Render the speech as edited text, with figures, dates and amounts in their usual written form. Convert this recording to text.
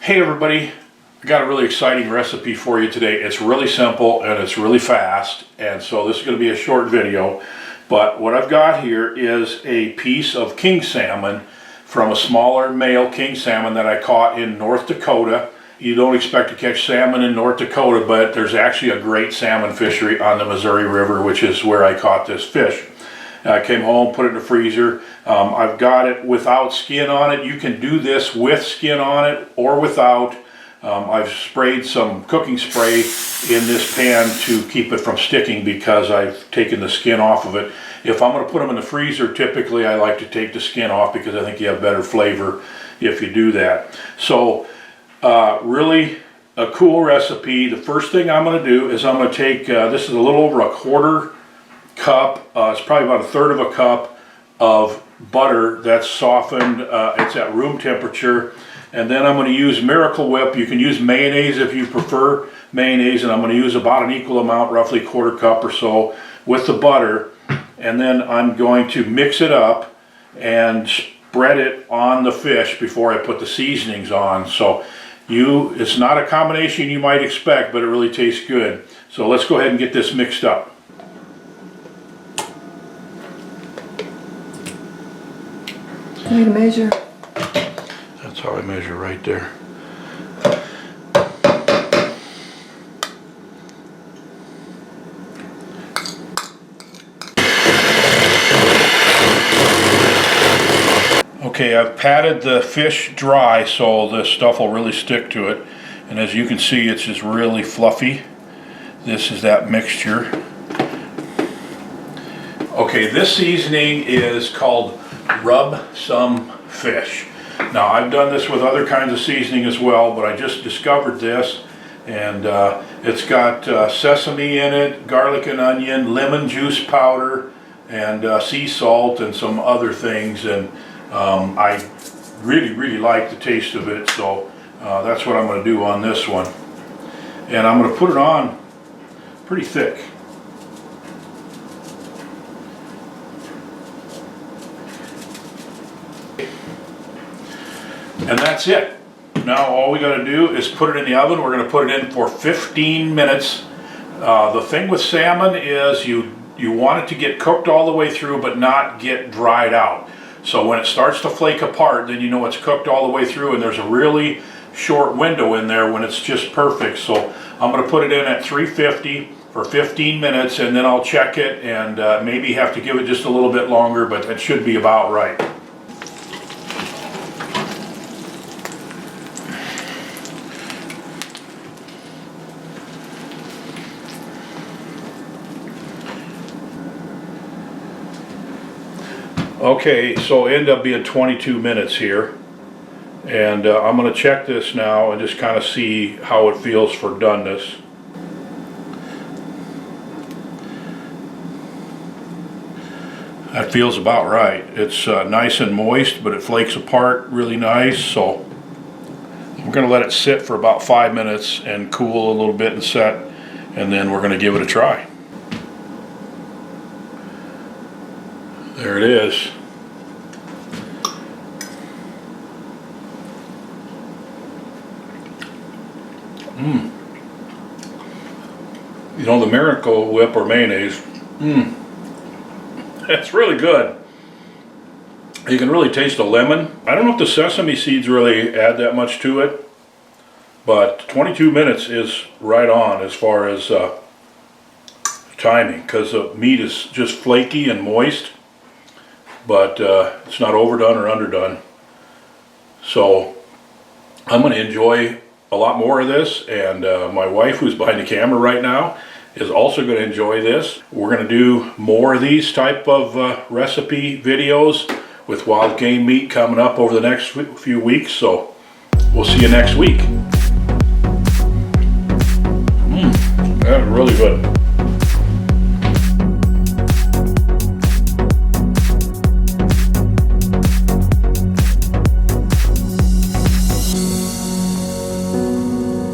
Hey everybody, I got a really exciting recipe for you today. It's really simple and it's really fast, and so this is going to be a short video. But what I've got here is a piece of king salmon from a smaller male king salmon that I caught in North Dakota. You don't expect to catch salmon in North Dakota, but there's actually a great salmon fishery on the Missouri River, which is where I caught this fish. I came home, put it in the freezer. I've got it without skin on it. You can do this with skin on it or without. I've sprayed some cooking spray in this pan to keep it from sticking because I've taken the skin off of it. If I'm going to put them in the freezer, typically I like to take the skin off because I think you have better flavor if you do that. So really a cool recipe. The first thing I'm going to do is I'm going to take, this is a little over a quarter cup, it's probably about a third of a cup of butter that's softened. It's at room temperature, and then I'm going to use Miracle Whip. You can use mayonnaise if you prefer mayonnaise, and I'm going to use about an equal amount, roughly a quarter cup or so, with the butter, and then I'm going to mix it up and spread it on the fish before I put the seasonings on. So it's not a combination you might expect, but it really tastes good. So let's go ahead and get this mixed up. Need to measure. That's how I measure right there. Okay, I've patted the fish dry so the stuff will really stick to it. And as you can see, it's just really fluffy. This is that mixture. Okay, this seasoning is called Rub Some Fish. Now I've done this with other kinds of seasoning as well, but I just discovered this, and it's got sesame in it, garlic and onion, lemon juice powder, and sea salt and some other things, and I really like the taste of it, so that's what I'm going to do on this one. And I'm going to put it on pretty thick. And that's it. Now all we got to do is put it in the oven. We're going to put it in for 15 minutes. The thing with salmon is you want it to get cooked all the way through but not get dried out. So when it starts to flake apart, then you know it's cooked all the way through, and there's a really short window in there when it's just perfect. So I'm going to put it in at 350 for 15 minutes, and then I'll check it and maybe have to give it just a little bit longer, but it should be about right. Okay, so it ended up being 22 minutes here, and I'm going to check this now and just kind of see how it feels for doneness. That feels about right. It's nice and moist, but it flakes apart really nice, so we're going to let it sit for about 5 minutes and cool a little bit and set, and then we're going to give it a try. There it is. You know, the Miracle Whip or mayonnaise, that's really good. You can really taste the lemon. I don't know if the sesame seeds really add that much to it, but 22 minutes is right on as far as timing, because the meat is just flaky and moist, but it's not overdone or underdone. So I'm going to enjoy a lot more of this, and my wife, who's behind the camera right now, is also going to enjoy this. We're going to do more of these type of recipe videos with wild game meat coming up over the next few weeks, so we'll see you next week. That was really good.